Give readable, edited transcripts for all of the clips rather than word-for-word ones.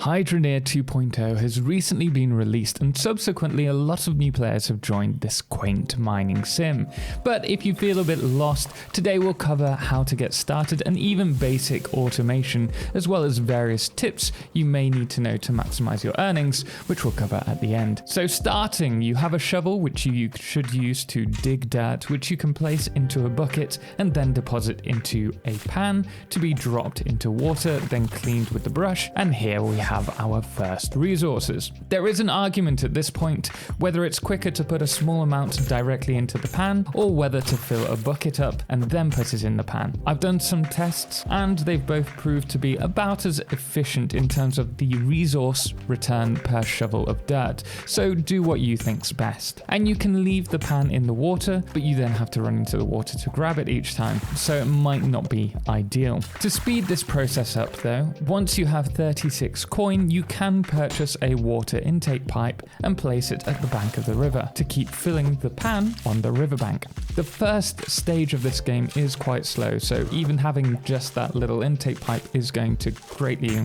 Hydroneer 2.0 has recently been released, and subsequently a lot of new players have joined this quaint mining sim. But if you feel a bit lost, today we'll cover how to get started and even basic automation, as well as various tips you may need to know to maximize your earnings, which we'll cover at the end. So starting, you have a shovel which you should use to dig dirt, which you can place into a bucket and then deposit into a pan to be dropped into water, then cleaned with the brush, and here we have our first resources. There is an argument at this point whether it's quicker to put a small amount directly into the pan or whether to fill a bucket up and then put it in the pan. I've done some tests and they've both proved to be about as efficient in terms of the resource return per shovel of dirt, so do what you think's best. And you can leave the pan in the water, but you then have to run into the water to grab it each time, so it might not be ideal. To speed this process up though, once you have 36 coin, you can purchase a water intake pipe and place it at the bank of the river to keep filling the pan on the riverbank. The first stage of this game is quite slow, so even having just that little intake pipe is going to greatly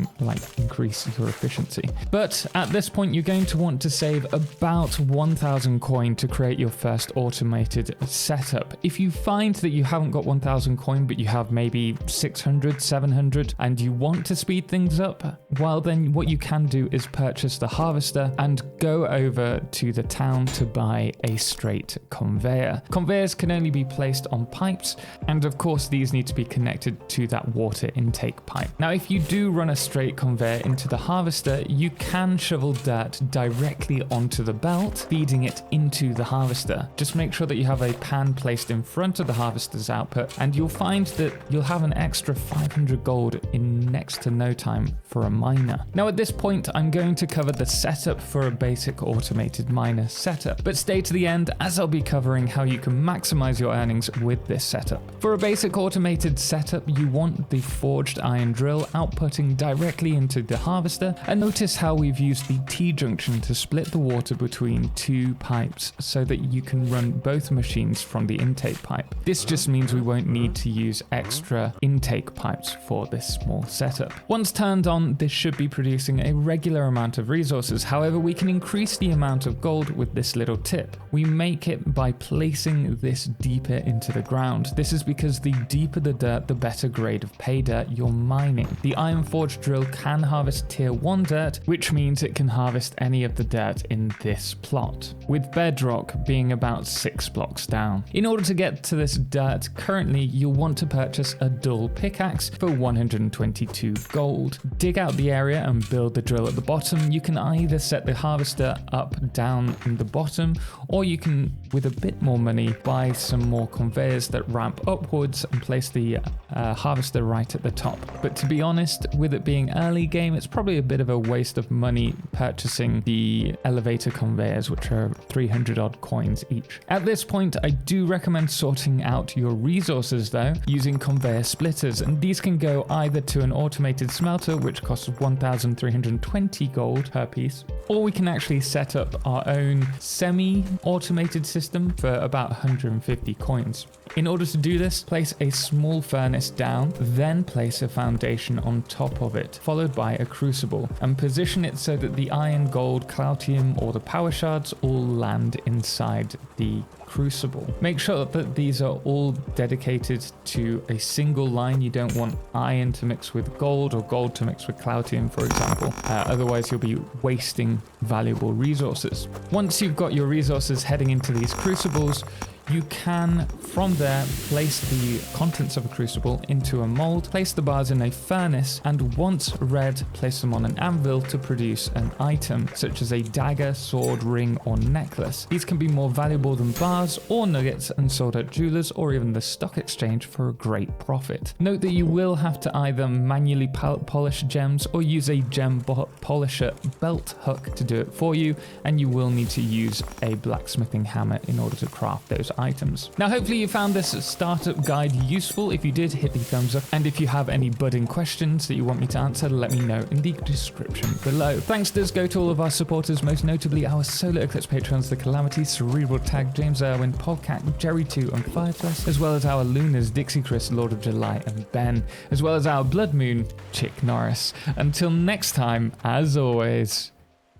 increase your efficiency. But at this point, you're going to want to save about 1,000 coin to create your first automated setup. If you find that you haven't got 1,000 coin, but you have maybe 600, 700, and you want to speed things up, well then what you can do is purchase the harvester and go over to the town to buy a straight conveyor. Conveyors can only be placed on pipes, and of course these need to be connected to that water intake pipe. Now if you do run a straight conveyor into the harvester, you can shovel dirt directly onto the belt, feeding it into the harvester. Just make sure that you have a pan placed in front of the harvester's output, and you'll find that you'll have an extra 500 gold in next to no time for a miner. Now at this point, I'm going to cover the setup for a basic automated miner setup, but stay to the end as I'll be covering how you can maximize your earnings with this setup. For a basic automated setup, you want the forged iron drill outputting directly into the harvester, and notice how we've used the T-junction to split the water between two pipes so that you can run both machines from the intake pipe. This just means we won't need to use extra intake pipes for this small setup. Once turned on, this should be producing a regular amount of resources. However, we can increase the amount of gold with this little tip. We make it by placing this deeper into the ground. This is because the deeper the dirt, the better grade of pay dirt you're mining. The iron forge drill can harvest tier 1 dirt, which means it can harvest any of the dirt in this plot, with bedrock being about 6 blocks down. In order to get to this dirt, currently you'll want to purchase a dull pickaxe for 122 gold. Dig out the area and build the drill at the bottom. You can either set the harvester up, down in the bottom, or you can, with a bit more money, buy some more conveyors that ramp upwards and place the harvester right at the top. But to be honest, with it being early game, it's probably a bit of a waste of money purchasing the elevator conveyors, which are 300 odd coins each. At this point, I do recommend sorting out your resources though, using conveyor splitters, and these can go either to an automated smelter, which costs 1,320 gold per piece, or we can actually set up our own semi-automated system for about 150 coins. In order to do this, place a small furnace down, then place a foundation on top of it, followed by a crucible, and position it so that the iron, gold, cloutium, or the power shards all land inside the crucible. Make sure that these are all dedicated to a single line. You don't want iron to mix with gold or gold to mix with cloutium, for example. Otherwise, you'll be wasting valuable resources. Once you've got your resources heading into these crucibles, you can, from there, place the contents of a crucible into a mold, place the bars in a furnace, and once red, place them on an anvil to produce an item, such as a dagger, sword, ring, or necklace. These can be more valuable than bars or nuggets and sold at jewelers or even the stock exchange for a great profit. Note that you will have to either manually polish gems or use a gem polisher belt hook to do it for you, and you will need to use a blacksmithing hammer in order to craft those items. Now, hopefully you found this startup guide useful. If you did, hit the thumbs up. And if you have any budding questions that you want me to answer, let me know in the description below. Thanks does go to all of our supporters, most notably our Solar Eclipse patrons, The Calamity, Cerebral Tag, James Irwin, Polcat, Jerry2, and Fireflies, as well as our Lunars, Dixie Chris, Lord of July, and Ben, as well as our Blood Moon, Chick Norris. Until next time, as always,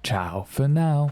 ciao for now.